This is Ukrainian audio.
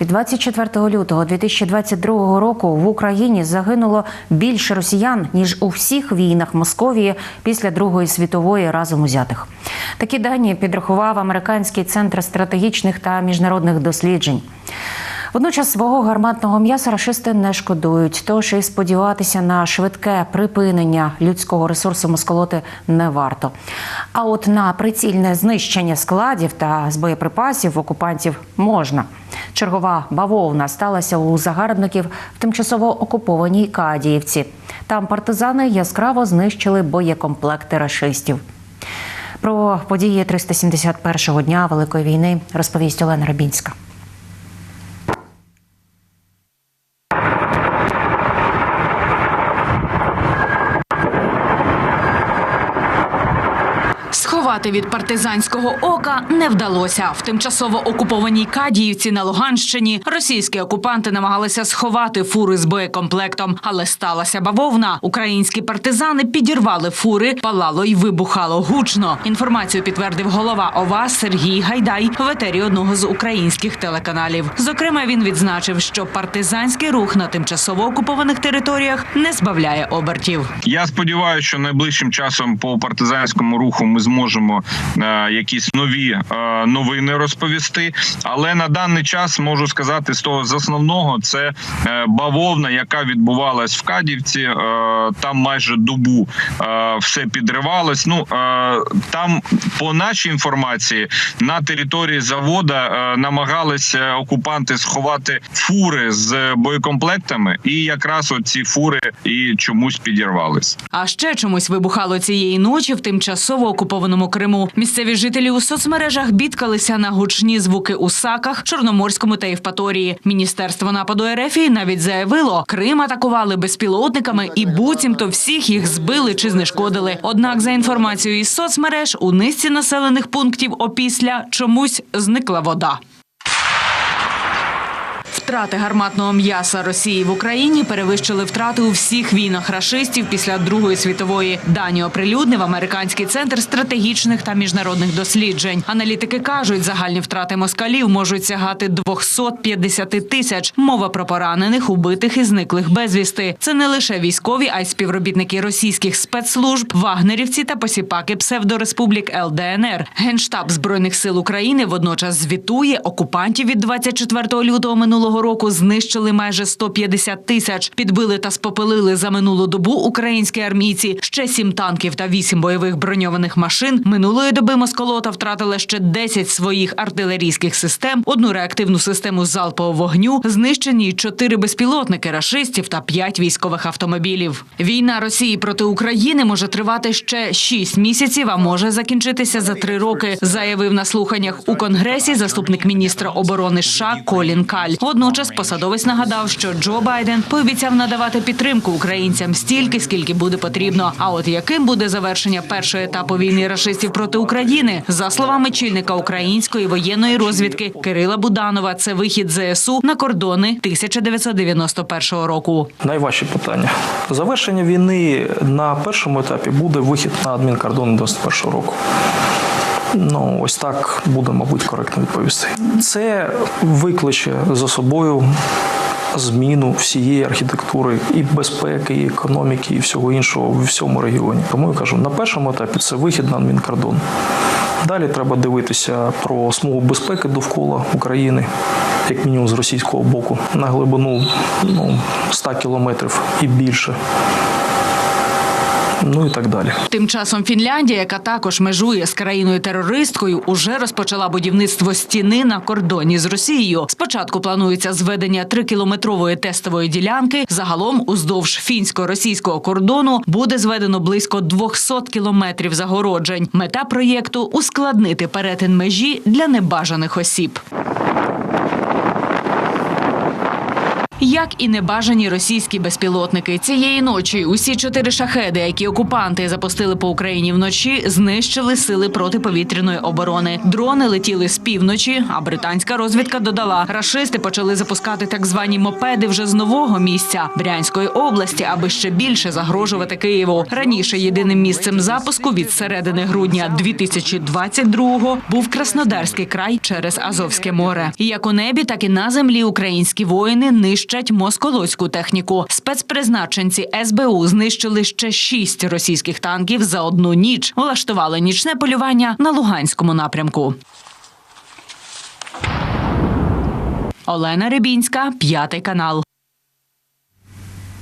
Від 24 лютого 2022 року в Україні загинуло більше росіян, ніж у всіх війнах Московії після Другої світової разом узятих. Такі дані підрахував Американський центр стратегічних та міжнародних досліджень. Водночас свого гарматного м'яса рашисти не шкодують, тож і сподіватися на швидке припинення людського ресурсу москолоти не варто. А от на прицільне знищення складів та з боєприпасів окупантів можна. Чергова бавовна сталася у загарбників в тимчасово окупованій Кадіївці. Там партизани яскраво знищили боєкомплекти рашистів. Про події 371-го дня Великої війни розповість Олена Рабінська. Сховати від партизанського ока не вдалося. В тимчасово окупованій Кадіївці на Луганщині російські окупанти намагалися сховати фури з боєкомплектом, але сталася бавовна. Українські партизани підірвали фури, палало й вибухало гучно. Інформацію підтвердив голова ОВА Сергій Гайдай в етері одного з українських телеканалів. Зокрема, він відзначив, що партизанський рух на тимчасово окупованих територіях не збавляє обертів. Я сподіваюся, що найближчим часом по партизанському руху ми зможемо якісь нові новини розповісти. Але на даний час можу сказати, з основного це бавовна, яка відбувалась в Кадіївці. Там майже добу все підривалось. Там, по нашій інформації, на території заводу намагалися окупанти сховати фури з боєкомплектами, і якраз оці фури і чомусь підірвались. А ще чомусь вибухало цієї ночі в тимчасово окупованому Криму. Місцеві жителі у соцмережах бідкалися на гучні звуки у Саках, Чорноморському та Євпаторії. Міністерство нападу РФ навіть заявило, Крим атакували безпілотниками і буцімто всіх їх збили чи знешкодили. Однак, за інформацією із соцмереж, у низці населених пунктів опісля чомусь зникла вода. Втрати гарматного м'яса Росії в Україні перевищили втрати у всіх війнах рашистів після Другої світової. Дані оприлюднив Американський центр стратегічних та міжнародних досліджень. Аналітики кажуть, загальні втрати москалів можуть сягати 250 тисяч. Мова про поранених, убитих і зниклих безвісти. Це не лише військові, а й співробітники російських спецслужб, вагнерівці та посіпаки псевдореспублік ЛДНР. Генштаб Збройних сил України водночас звітує, окупантів від 24 лютого минулого року знищили майже 150 тисяч. Підбили та спопелили за минулу добу українські армійці ще 7 танків та 8 бойових броньованих машин. Минулої доби москолота втратила ще 10 своїх артилерійських систем, 1 реактивну систему залпового вогню, знищені 4 безпілотники рашистів та 5 військових автомобілів. Війна Росії проти України може тривати ще 6 місяців, а може закінчитися за 3 роки, заявив на слуханнях у Конгресі заступник міністра оборони США Колін Каль. Водночас посадовець нагадав, що Джо Байден пообіцяв надавати підтримку українцям стільки, скільки буде потрібно. А от яким буде завершення першого етапу війни рашистів проти України? За словами чільника української воєнної розвідки Кирила Буданова, це вихід ЗСУ на кордони 1991 року. Найважче питання. Завершення війни на першому етапі буде вихід на адмінкордони 91 року. Ось так буде, мабуть, коректно відповісти. Це викличе за собою зміну всієї архітектури і безпеки, і економіки, і всього іншого в всьому регіоні. Тому я кажу, на першому етапі це вихід на адмінкордон. Далі треба дивитися про смугу безпеки довкола України, як мінімум з російського боку, на глибину 100 кілометрів і більше. І так далі. Тим часом Фінляндія, яка також межує з країною-терористкою, уже розпочала будівництво стіни на кордоні з Росією. Спочатку планується зведення 3-кілометрової тестової ділянки. Загалом уздовж фінсько-російського кордону буде зведено близько 200 кілометрів загороджень. Мета проєкту – ускладнити перетин межі для небажаних осіб. як і небажані російські безпілотники. Цієї ночі усі 4 шахеди, які окупанти запустили по Україні вночі, знищили сили протиповітряної оборони. Дрони летіли з півночі, а британська розвідка додала, рашисти почали запускати так звані мопеди вже з нового місця – Брянської області, аби ще більше загрожувати Києву. Раніше єдиним місцем запуску від середини грудня 2022-го був Краснодарський край через Азовське море. І як у небі, так і на землі українські воїни нищать москолоцьку техніку. Спецпризначенці СБУ знищили ще 6 російських танків за одну ніч. Влаштували нічне полювання на Луганському напрямку. Олена Рибінська, 5 канал.